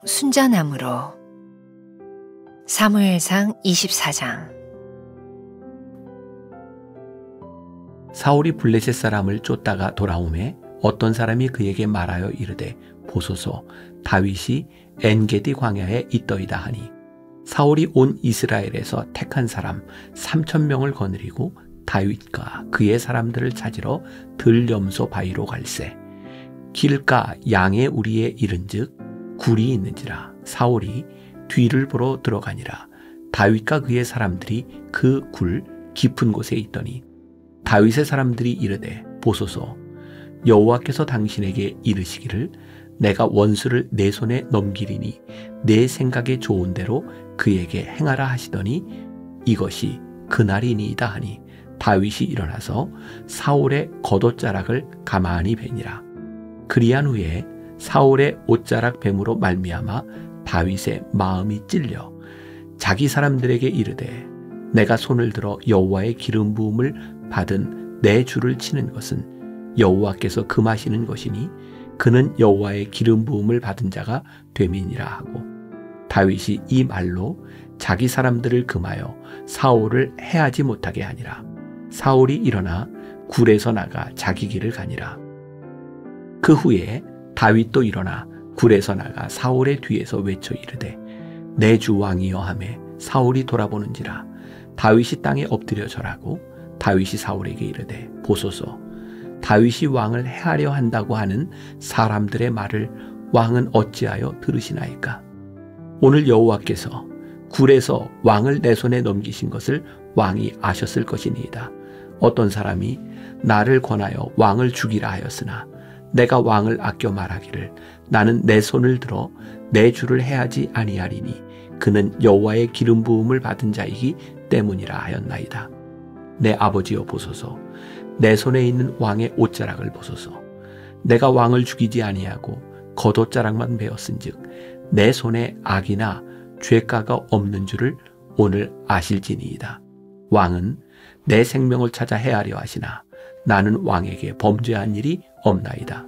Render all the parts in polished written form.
순전함으로. 사무엘상 24장. 사울이 블레셋 사람을 쫓다가 돌아오매 어떤 사람이 그에게 말하여 이르되 보소서 다윗이 엔게디 광야에 있더이다 하니 사울이 온 이스라엘에서 택한 사람 3,000명을 거느리고 다윗과 그의 사람들을 찾으러 들염소 바위로 갈새 길가 양의 우리에 이른즉 굴이 있는지라 사울이 뒤를 보러 들어가니라 다윗과 그의 사람들이 그 굴 깊은 곳에 있더니 다윗의 사람들이 이르되 보소서 여호와께서 당신에게 이르시기를 내가 원수를 내 손에 넘기리니 내 생각에 좋은 대로 그에게 행하라 하시더니 이것이 그날이니이다 하니 다윗이 일어나서 사울의 겉옷자락을 가만히 베니라. 그리한 후에 사울의 옷자락 뱀으로 말미암아 다윗의 마음이 찔려 자기 사람들에게 이르되 내가 손을 들어 여호와의 기름 부음을 받은 내 주를 치는 것은 여호와께서 금하시는 것이니 그는 여호와의 기름 부음을 받은 자가 됨이니라 하고 다윗이 이 말로 자기 사람들을 금하여 사울을 해하지 못하게 하니라. 사울이 일어나 굴에서 나가 자기 길을 가니라. 그 후에 다윗도 일어나 굴에서 나가 사울의 뒤에서 외쳐 이르되 내 주 왕이여 하매 사울이 돌아보는지라 다윗이 땅에 엎드려 절하고 다윗이 사울에게 이르되 보소서 다윗이 왕을 해하려 한다고 하는 사람들의 말을 왕은 어찌하여 들으시나이까? 오늘 여호와께서 굴에서 왕을 내 손에 넘기신 것을 왕이 아셨을 것이니이다. 어떤 사람이 나를 권하여 왕을 죽이라 하였으나 내가 왕을 아껴 말하기를 나는 내 손을 들어 내 주를 해하지 아니하리니 그는 여호와의 기름 부음을 받은 자이기 때문이라 하였나이다. 내 아버지여 보소서 내 손에 있는 왕의 옷자락을 보소서 내가 왕을 죽이지 아니하고 겉옷자락만 베었은즉 내 손에 악이나 죄가가 없는 줄을 오늘 아실지니이다. 왕은 내 생명을 찾아 해하려 하시나 나는 왕에게 범죄한 일이 없나이다.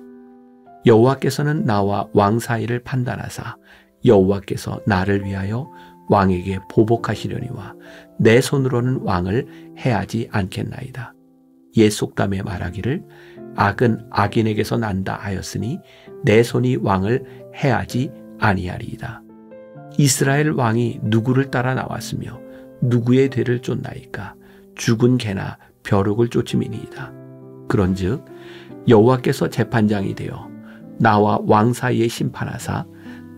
여호와께서는 나와 왕 사이를 판단하사 여호와께서 나를 위하여 왕에게 보복하시려니와 내 손으로는 왕을 해하지 않겠나이다. 옛 속담에 말하기를 악은 악인에게서 난다 하였으니 내 손이 왕을 해하지 아니하리이다. 이스라엘 왕이 누구를 따라 나왔으며 누구의 뒤를 쫓나이까? 죽은 개나 벼룩을 쫓음이니이다. 그런즉 여호와께서 재판장이 되어 나와 왕 사이에 심판하사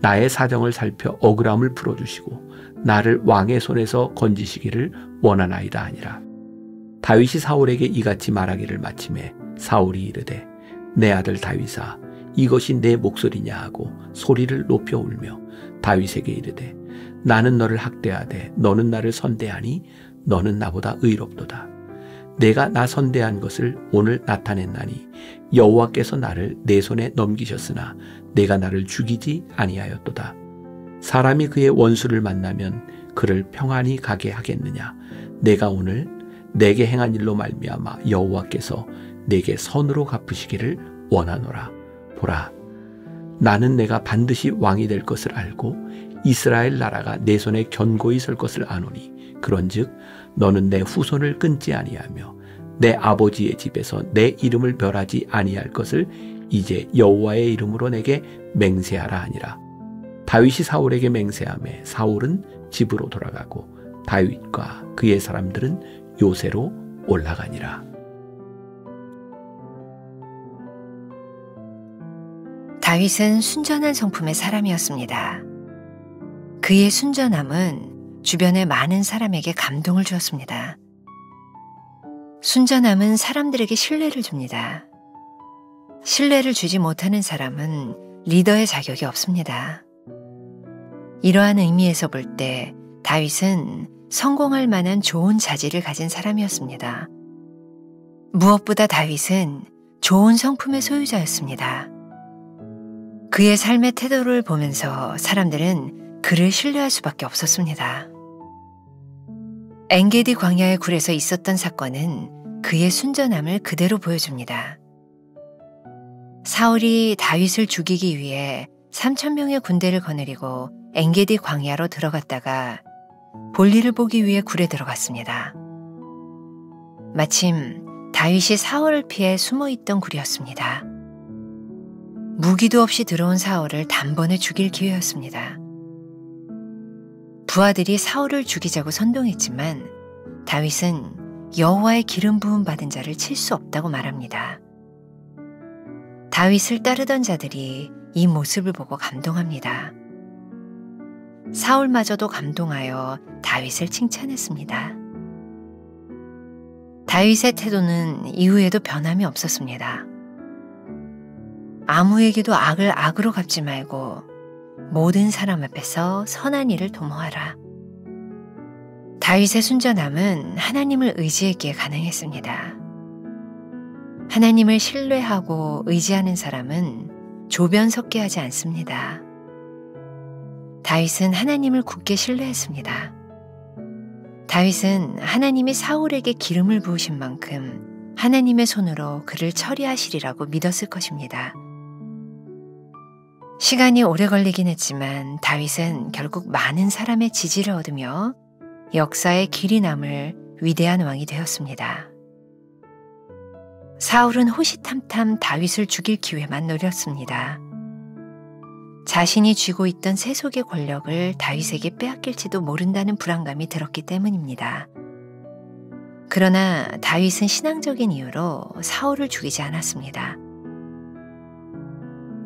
나의 사정을 살펴 억울함을 풀어주시고 나를 왕의 손에서 건지시기를 원하나이다 하니라. 다윗이 사울에게 이같이 말하기를 마침에 사울이 이르되 내 아들 다윗아 이것이 내 목소리냐 하고 소리를 높여 울며 다윗에게 이르되 나는 너를 학대하되 너는 나를 선대하니 너는 나보다 의롭도다. 내가 나 선대한 것을 오늘 나타냈나니 여호와께서 나를 내 손에 넘기셨으나 내가 나를 죽이지 아니하였도다. 사람이 그의 원수를 만나면 그를 평안히 가게 하겠느냐? 내가 오늘 내게 행한 일로 말미암아 여호와께서 내게 선으로 갚으시기를 원하노라. 보라, 나는 내가 반드시 왕이 될 것을 알고 이스라엘 나라가 내 손에 견고히 설 것을 아노니 그런즉 너는 내 후손을 끊지 아니하며 내 아버지의 집에서 내 이름을 멸하지 아니할 것을 이제 여호와의 이름으로 내게 맹세하라 하니라. 다윗이 사울에게 맹세하매 사울은 집으로 돌아가고 다윗과 그의 사람들은 요새로 올라가니라. 다윗은 순전한 성품의 사람이었습니다. 그의 순전함은 주변의 많은 사람에게 감동을 주었습니다. 순전함은 사람들에게 신뢰를 줍니다. 신뢰를 주지 못하는 사람은 리더의 자격이 없습니다. 이러한 의미에서 볼 때 다윗은 성공할 만한 좋은 자질을 가진 사람이었습니다. 무엇보다 다윗은 좋은 성품의 소유자였습니다. 그의 삶의 태도를 보면서 사람들은 그를 신뢰할 수밖에 없었습니다. 엔게디 광야의 굴에서 있었던 사건은 그의 순전함을 그대로 보여줍니다. 사울이 다윗을 죽이기 위해 3,000명의 군대를 거느리고 엔게디 광야로 들어갔다가 볼일을 보기 위해 굴에 들어갔습니다. 마침 다윗이 사울을 피해 숨어있던 굴이었습니다. 무기도 없이 들어온 사울을 단번에 죽일 기회였습니다. 부하들이 사울을 죽이자고 선동했지만 다윗은 여호와의 기름 부음 받은 자를 칠 수 없다고 말합니다. 다윗을 따르던 자들이 이 모습을 보고 감동합니다. 사울마저도 감동하여 다윗을 칭찬했습니다. 다윗의 태도는 이후에도 변함이 없었습니다. 아무에게도 악을 악으로 갚지 말고 모든 사람 앞에서 선한 일을 도모하라. 다윗의 순전함은 하나님을 의지했기에 가능했습니다. 하나님을 신뢰하고 의지하는 사람은 조변 섞게 하지 않습니다. 다윗은 하나님을 굳게 신뢰했습니다. 다윗은 하나님이 사울에게 기름을 부으신 만큼 하나님의 손으로 그를 처리하시리라고 믿었을 것입니다. 시간이 오래 걸리긴 했지만 다윗은 결국 많은 사람의 지지를 얻으며 역사의 길이 남을 위대한 왕이 되었습니다. 사울은 호시탐탐 다윗을 죽일 기회만 노렸습니다. 자신이 쥐고 있던 세속의 권력을 다윗에게 빼앗길지도 모른다는 불안감이 들었기 때문입니다. 그러나 다윗은 신앙적인 이유로 사울을 죽이지 않았습니다.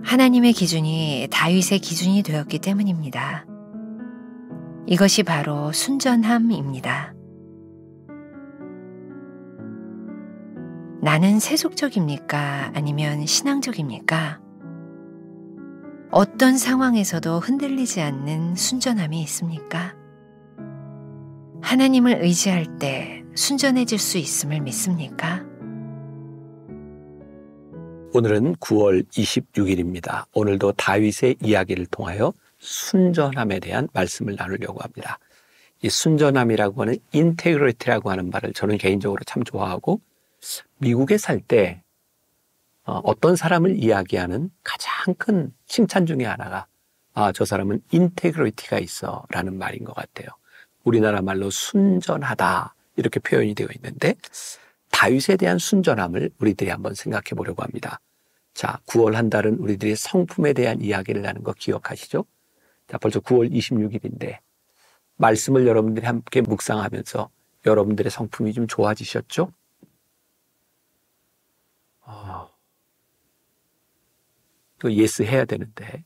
하나님의 기준이 다윗의 기준이 되었기 때문입니다. 이것이 바로 순전함입니다. 나는 세속적입니까? 아니면 신앙적입니까? 어떤 상황에서도 흔들리지 않는 순전함이 있습니까? 하나님을 의지할 때 순전해질 수 있음을 믿습니까? 오늘은 9월 26일입니다. 오늘도 다윗의 이야기를 통하여 순전함에 대한 말씀을 나누려고 합니다. 이 순전함이라고 하는 인테그리티라고 하는 말을 저는 개인적으로 참 좋아하고 미국에 살 때 어떤 사람을 이야기하는 가장 큰 칭찬 중에 하나가 저 사람은 인테그리티가 있어 라는 말인 것 같아요. 우리나라 말로 순전하다 이렇게 표현이 되어 있는데 다윗에 대한 순전함을 우리들이 한번 생각해 보려고 합니다. 자, 9월 한 달은 우리들이 성품에 대한 이야기를 하는 거 기억하시죠? 자, 벌써 9월 26일인데 말씀을 여러분들이 함께 묵상하면서 여러분들의 성품이 좀 좋아지셨죠? 또 예스 해야 되는데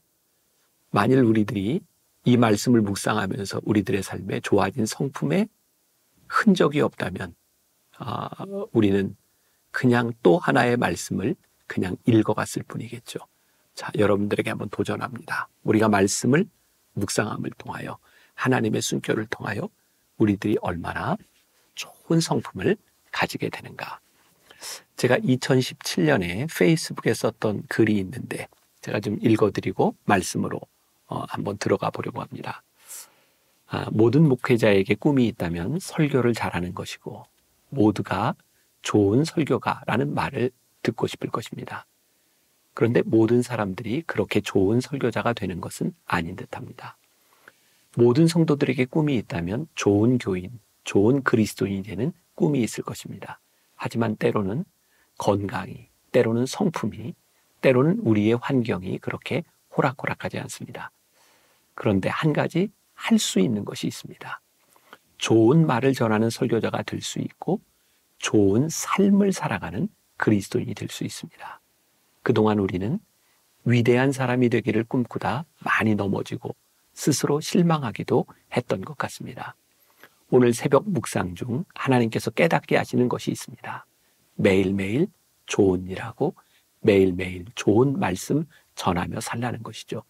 만일 우리들이 이 말씀을 묵상하면서 우리들의 삶에 좋아진 성품에 흔적이 없다면 우리는 그냥 또 하나의 말씀을 그냥 읽어갔을 뿐이겠죠. 자, 여러분들에게 한번 도전합니다. 우리가 말씀을 묵상함을 통하여 하나님의 순결을 통하여 우리들이 얼마나 좋은 성품을 가지게 되는가. 제가 2017년에 페이스북에 썼던 글이 있는데 제가 좀 읽어드리고 말씀으로 한번 들어가 보려고 합니다. 모든 목회자에게 꿈이 있다면 설교를 잘하는 것이고 모두가 좋은 설교가라는 말을 듣고 싶을 것입니다. 그런데 모든 사람들이 그렇게 좋은 설교자가 되는 것은 아닌 듯합니다. 모든 성도들에게 꿈이 있다면 좋은 교인, 좋은 그리스도인이 되는 꿈이 있을 것입니다. 하지만 때로는 건강이, 때로는 성품이, 때로는 우리의 환경이 그렇게 호락호락하지 않습니다. 그런데 한 가지 할 수 있는 것이 있습니다. 좋은 말을 전하는 설교자가 될 수 있고 좋은 삶을 살아가는 그리스도인이 될 수 있습니다. 그동안 우리는 위대한 사람이 되기를 꿈꾸다 많이 넘어지고 스스로 실망하기도 했던 것 같습니다. 오늘 새벽 묵상 중 하나님께서 깨닫게 하시는 것이 있습니다. 매일매일 좋은 일하고 매일매일 좋은 말씀 전하며 살라는 것이죠.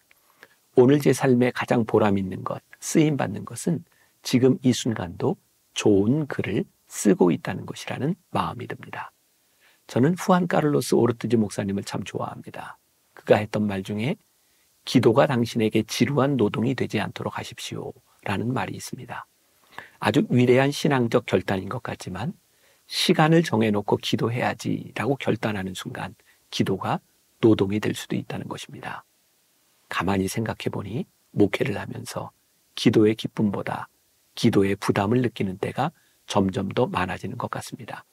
오늘 제 삶에 가장 보람 있는 것, 쓰임받는 것은 지금 이 순간도 좋은 글을 쓰고 있다는 것이라는 마음이 듭니다. 저는 후안 카를로스 오르티즈 목사님을 참 좋아합니다. 그가 했던 말 중에 기도가 당신에게 지루한 노동이 되지 않도록 하십시오 라는 말이 있습니다. 아주 위대한 신앙적 결단인 것 같지만 시간을 정해놓고 기도해야지라고 결단하는 순간 기도가 노동이 될 수도 있다는 것입니다. 가만히 생각해 보니 목회를 하면서 기도의 기쁨보다 기도의 부담을 느끼는 때가 점점 더 많아지는 것 같습니다.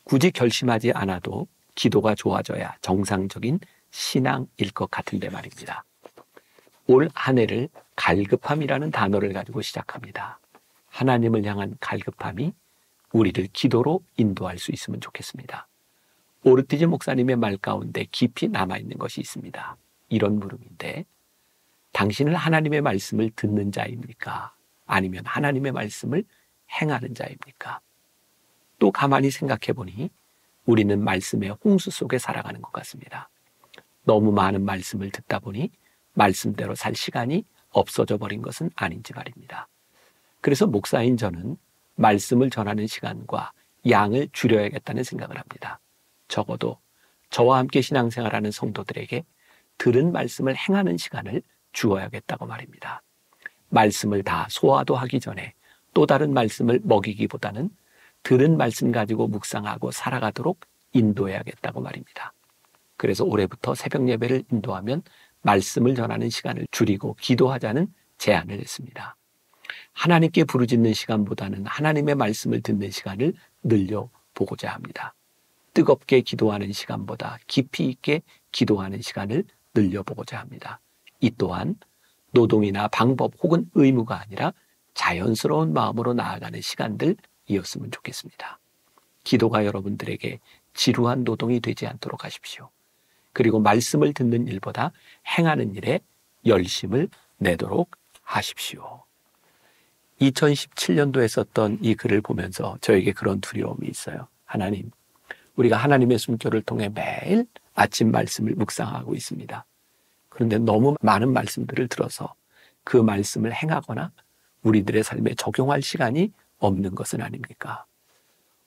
굳이 결심하지 않아도 기도가 좋아져야 정상적인 신앙일 것 같은데 말입니다. 올 한 해를 갈급함이라는 단어를 가지고 시작합니다. 하나님을 향한 갈급함이 우리를 기도로 인도할 수 있으면 좋겠습니다. 오르티즈 목사님의 말 가운데 깊이 남아있는 것이 있습니다. 이런 물음인데, 당신은 하나님의 말씀을 듣는 자입니까? 아니면 하나님의 말씀을 행하는 자입니까? 또 가만히 생각해 보니 우리는 말씀의 홍수 속에 살아가는 것 같습니다. 너무 많은 말씀을 듣다 보니 말씀대로 살 시간이 없어져 버린 것은 아닌지 말입니다. 그래서 목사인 저는 말씀을 전하는 시간과 양을 줄여야겠다는 생각을 합니다. 적어도 저와 함께 신앙생활하는 성도들에게 들은 말씀을 행하는 시간을 주어야겠다고 말입니다. 말씀을 다 소화도 하기 전에 또 다른 말씀을 먹이기보다는 들은 말씀 가지고 묵상하고 살아가도록 인도해야겠다고 말입니다. 그래서 올해부터 새벽 예배를 인도하면 말씀을 전하는 시간을 줄이고 기도하자는 제안을 했습니다. 하나님께 부르짖는 시간보다는 하나님의 말씀을 듣는 시간을 늘려보고자 합니다. 뜨겁게 기도하는 시간보다 깊이 있게 기도하는 시간을 늘려보고자 합니다. 이 또한 노동이나 방법 혹은 의무가 아니라 자연스러운 마음으로 나아가는 시간들이었으면 좋겠습니다. 기도가 여러분들에게 지루한 노동이 되지 않도록 하십시오. 그리고 말씀을 듣는 일보다 행하는 일에 열심을 내도록 하십시오. 2017년도에 썼던 이 글을 보면서 저에게 그런 두려움이 있어요. 하나님, 우리가 하나님의 숨결을 통해 매일 아침 말씀을 묵상하고 있습니다. 그런데 너무 많은 말씀들을 들어서 그 말씀을 행하거나 우리들의 삶에 적용할 시간이 없는 것은 아닙니까?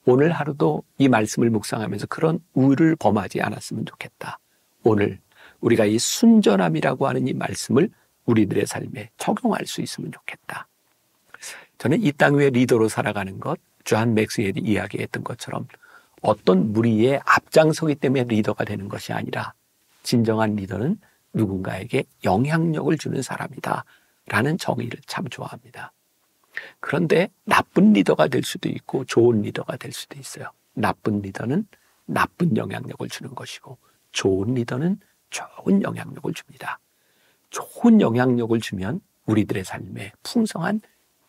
오늘 하루도 이 말씀을 묵상하면서 그런 우를 범하지 않았으면 좋겠다. 오늘 우리가 이 순전함이라고 하는 이 말씀을 우리들의 삶에 적용할 수 있으면 좋겠다. 저는 이 땅 위에 리더로 살아가는 것, 존 맥스웰이 이야기했던 것처럼 어떤 무리에 앞장서기 때문에 리더가 되는 것이 아니라 진정한 리더는 누군가에게 영향력을 주는 사람이다 라는 정의를 참 좋아합니다. 그런데 나쁜 리더가 될 수도 있고 좋은 리더가 될 수도 있어요. 나쁜 리더는 나쁜 영향력을 주는 것이고 좋은 리더는 좋은 영향력을 줍니다. 좋은 영향력을 주면 우리들의 삶에 풍성한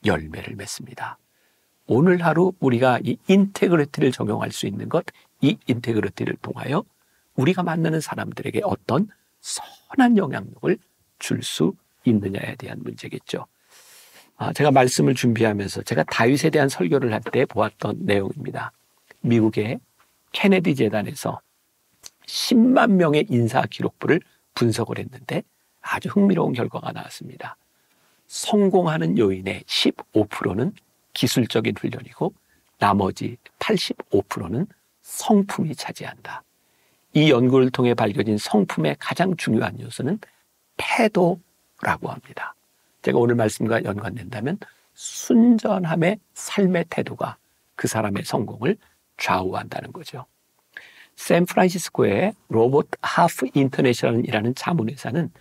열매를 맺습니다. 오늘 하루 우리가 이 인테그리티를 적용할 수 있는 것, 이 인테그리티를 통하여 우리가 만나는 사람들에게 어떤 선한 영향력을 줄 수 있느냐에 대한 문제겠죠. 제가 말씀을 준비하면서 제가 다윗에 대한 설교를 할 때 보았던 내용입니다. 미국의 케네디 재단에서 10만 명의 인사 기록부를 분석을 했는데 아주 흥미로운 결과가 나왔습니다. 성공하는 요인의 15%는 기술적인 훈련이고 나머지 85%는 성품이 차지한다. 이 연구를 통해 밝혀진 성품의 가장 중요한 요소는 태도라고 합니다. 제가 오늘 말씀과 연관된다면 순전함의 삶의 태도가 그 사람의 성공을 좌우한다는 거죠. 샌프란시스코의 로버트 하프 인터내셔널이라는 자문회사는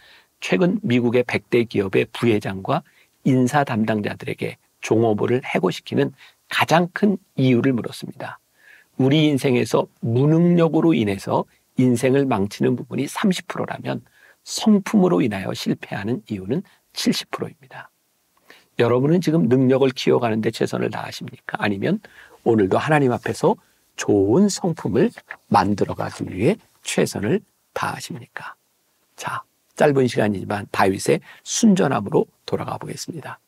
최근 미국의 100대 기업의 부회장과 인사 담당자들에게 종업원을 해고시키는 가장 큰 이유를 물었습니다. 우리 인생에서 무능력으로 인해서 인생을 망치는 부분이 30%라면 성품으로 인하여 실패하는 이유는 70%입니다. 여러분은 지금 능력을 키워가는 데 최선을 다하십니까? 아니면 오늘도 하나님 앞에서 좋은 성품을 만들어가기 위해 최선을 다하십니까? 자, 짧은 시간이지만 다윗의 순전함으로 돌아가 보겠습니다.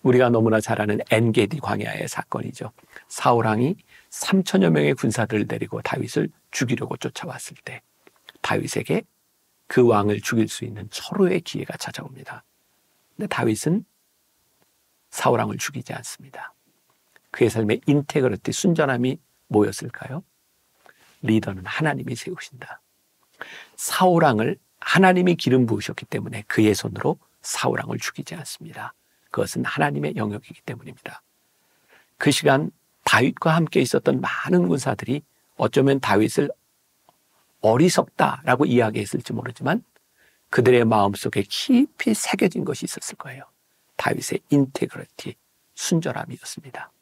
우리가 너무나 잘 아는 엔게디 광야의 사건이죠. 사울왕이 3천여 명의 군사들을 데리고 다윗을 죽이려고 쫓아왔을 때 다윗에게 그 왕을 죽일 수 있는 철호의 기회가 찾아옵니다. 근데 다윗은 사울왕을 죽이지 않습니다. 그의 삶의 인테그리티, 순전함이 뭐였을까요? 리더는 하나님이 세우신다. 사울왕을 하나님이 기름 부으셨기 때문에 그의 손으로 사울왕을 죽이지 않습니다. 그것은 하나님의 영역이기 때문입니다. 그 시간 다윗과 함께 있었던 많은 군사들이 어쩌면 다윗을 어리석다라고 이야기했을지 모르지만 그들의 마음속에 깊이 새겨진 것이 있었을 거예요. 다윗의 인테그리티, 순전함이었습니다.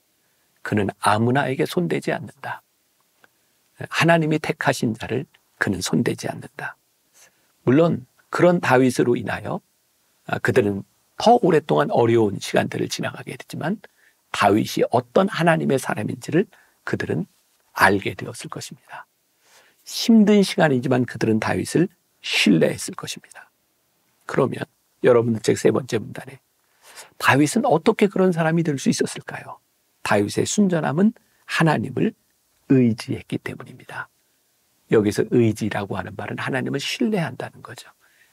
그는 아무나에게 손대지 않는다. 하나님이 택하신 자를 그는 손대지 않는다. 물론 그런 다윗으로 인하여 그들은 더 오랫동안 어려운 시간들을 지나가게 됐지만 다윗이 어떤 하나님의 사람인지를 그들은 알게 되었을 것입니다. 힘든 시간이지만 그들은 다윗을 신뢰했을 것입니다. 그러면 여러분들 책 세 번째 문단에 다윗은 어떻게 그런 사람이 될 수 있었을까요? 다윗의 순전함은 하나님을 의지했기 때문입니다. 여기서 의지라고 하는 말은 하나님을 신뢰한다는 거죠.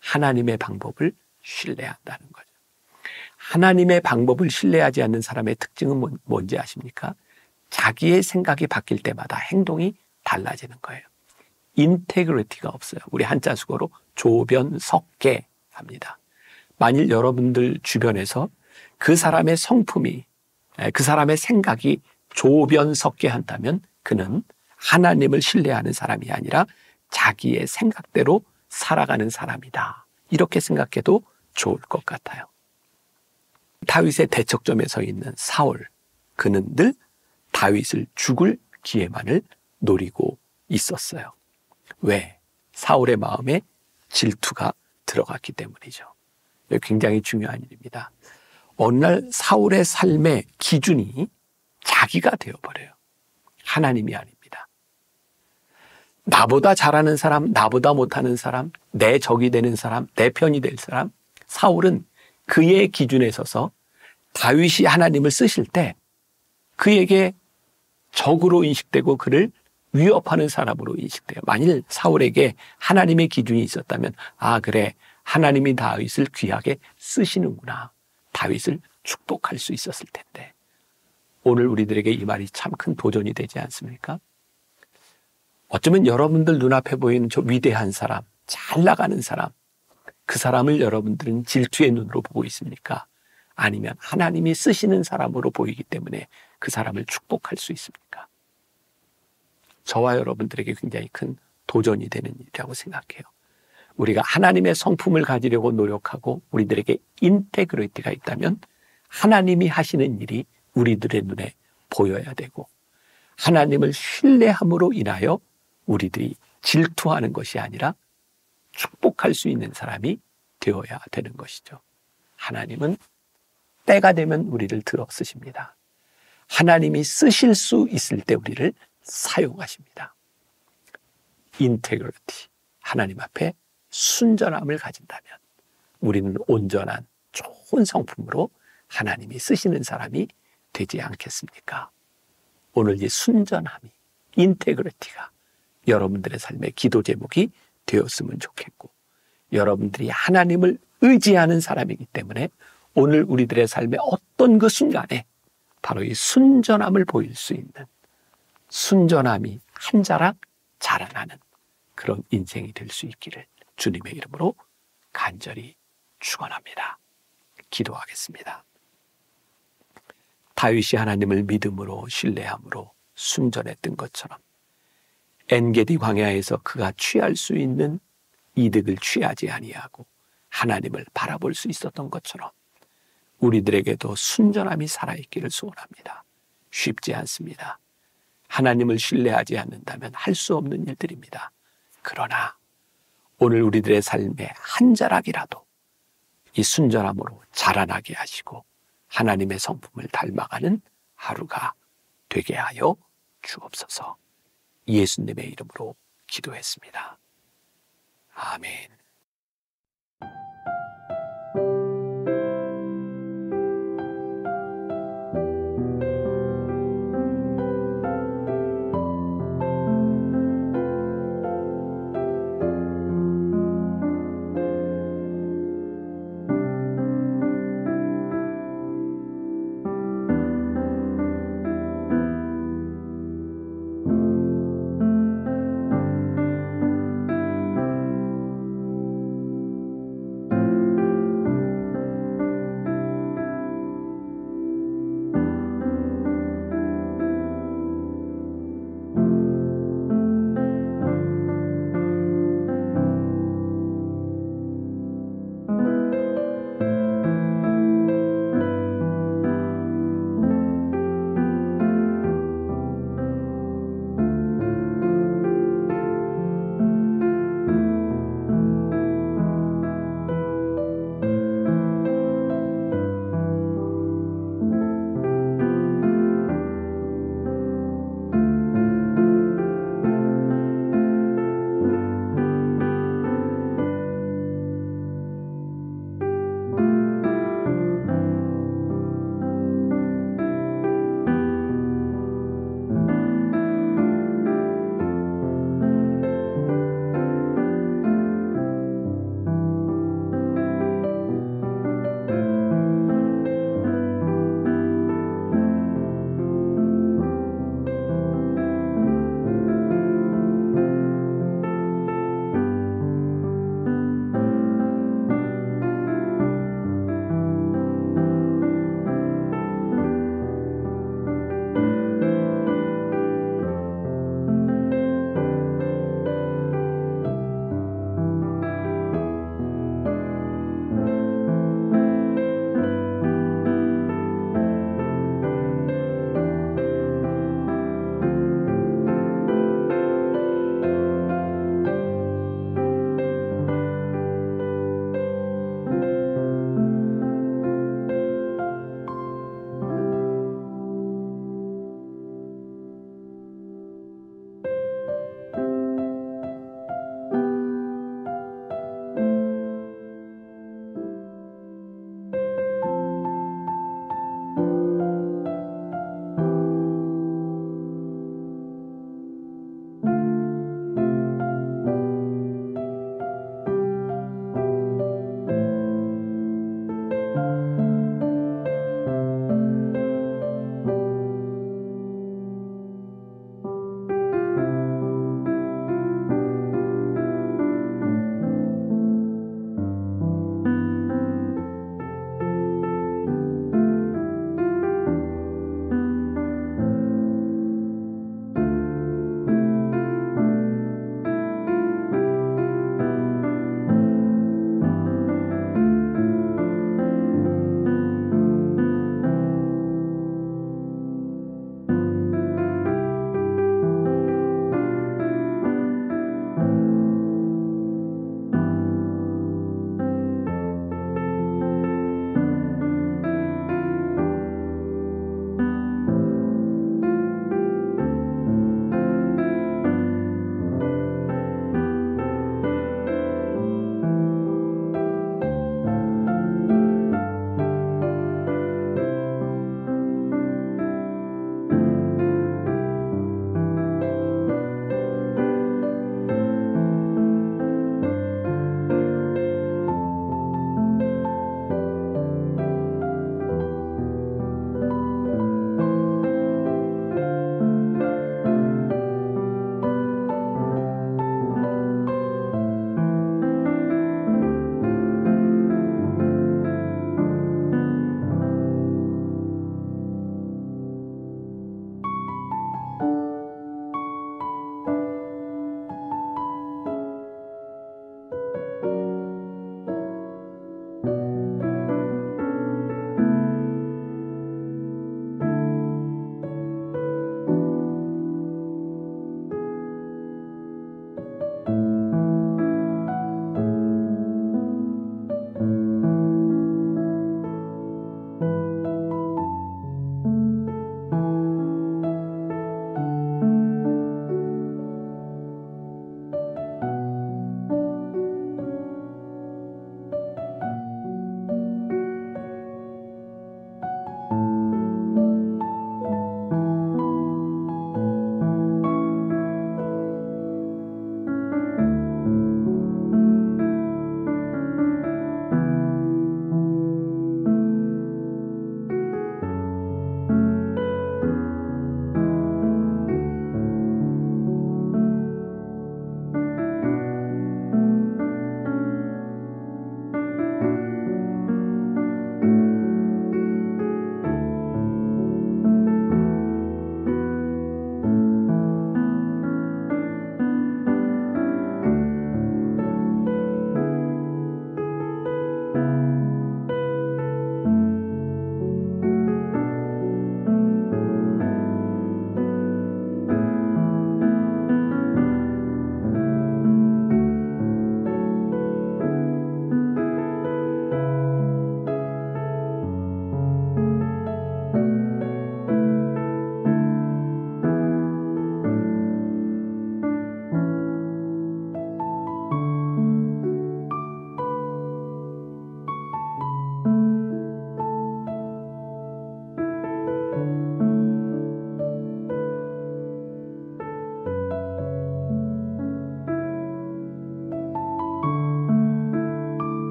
하나님의 방법을 신뢰한다는 거죠. 하나님의 방법을 신뢰하지 않는 사람의 특징은 뭔지 아십니까? 자기의 생각이 바뀔 때마다 행동이 달라지는 거예요. 인테그리티가 없어요. 우리 한자 수거로 조변석계 합니다. 만일 여러분들 주변에서 그 사람의 성품이, 그 사람의 생각이 조변석계 한다면 그는 하나님을 신뢰하는 사람이 아니라 자기의 생각대로 살아가는 사람이다. 이렇게 생각해도 좋을 것 같아요. 다윗의 대척점에 서 있는 사울, 그는 늘 다윗을 죽을 기회만을 노리고 있었어요. 왜? 사울의 마음에 질투가 들어갔기 때문이죠. 이거 굉장히 중요한 일입니다. 어느 날 사울의 삶의 기준이 자기가 되어버려요. 하나님이 아닙니다. 나보다 잘하는 사람, 나보다 못하는 사람, 내 적이 되는 사람, 내 편이 될 사람. 사울은 그의 기준에 서서 다윗이 하나님을 쓰실 때 그에게 적으로 인식되고 그를 위협하는 사람으로 인식돼요. 만일 사울에게 하나님의 기준이 있었다면 그래, 하나님이 다윗을 귀하게 쓰시는구나. 다윗을 축복할 수 있었을 텐데 오늘 우리들에게 이 말이 참 큰 도전이 되지 않습니까? 어쩌면 여러분들 눈앞에 보이는 저 위대한 사람, 잘 나가는 사람, 그 사람을 여러분들은 질투의 눈으로 보고 있습니까? 아니면 하나님이 쓰시는 사람으로 보이기 때문에 그 사람을 축복할 수 있습니까? 저와 여러분들에게 굉장히 큰 도전이 되는 일이라고 생각해요. 우리가 하나님의 성품을 가지려고 노력하고 우리들에게 인테그리티가 있다면 하나님이 하시는 일이 우리들의 눈에 보여야 되고 하나님을 신뢰함으로 인하여 우리들이 질투하는 것이 아니라 축복할 수 있는 사람이 되어야 되는 것이죠. 하나님은 때가 되면 우리를 들어 쓰십니다. 하나님이 쓰실 수 있을 때 우리를 사용하십니다. 인테그리티, 하나님 앞에 순전함을 가진다면 우리는 온전한 좋은 성품으로 하나님이 쓰시는 사람이 되지 않겠습니까? 오늘 이 순전함이, 인테그리티가 여러분들의 삶의 기도 제목이 되었으면 좋겠고 여러분들이 하나님을 의지하는 사람이기 때문에 오늘 우리들의 삶의 어떤 그 순간에 바로 이 순전함을 보일 수 있는 순전함이 한 자락 자라나는 그런 인생이 될 수 있기를 주님의 이름으로 간절히 축원합니다. 기도하겠습니다. 다윗이 하나님을 믿음으로 신뢰함으로 순전했던 것처럼 엔게디 광야에서 그가 취할 수 있는 이득을 취하지 아니하고 하나님을 바라볼 수 있었던 것처럼 우리들에게도 순전함이 살아있기를 소원합니다. 쉽지 않습니다. 하나님을 신뢰하지 않는다면 할 수 없는 일들입니다. 그러나 오늘 우리들의 삶의 한 자락이라도 이 순전함으로 자라나게 하시고 하나님의 성품을 닮아가는 하루가 되게 하여 주옵소서. 예수님의 이름으로 기도했습니다. 아멘.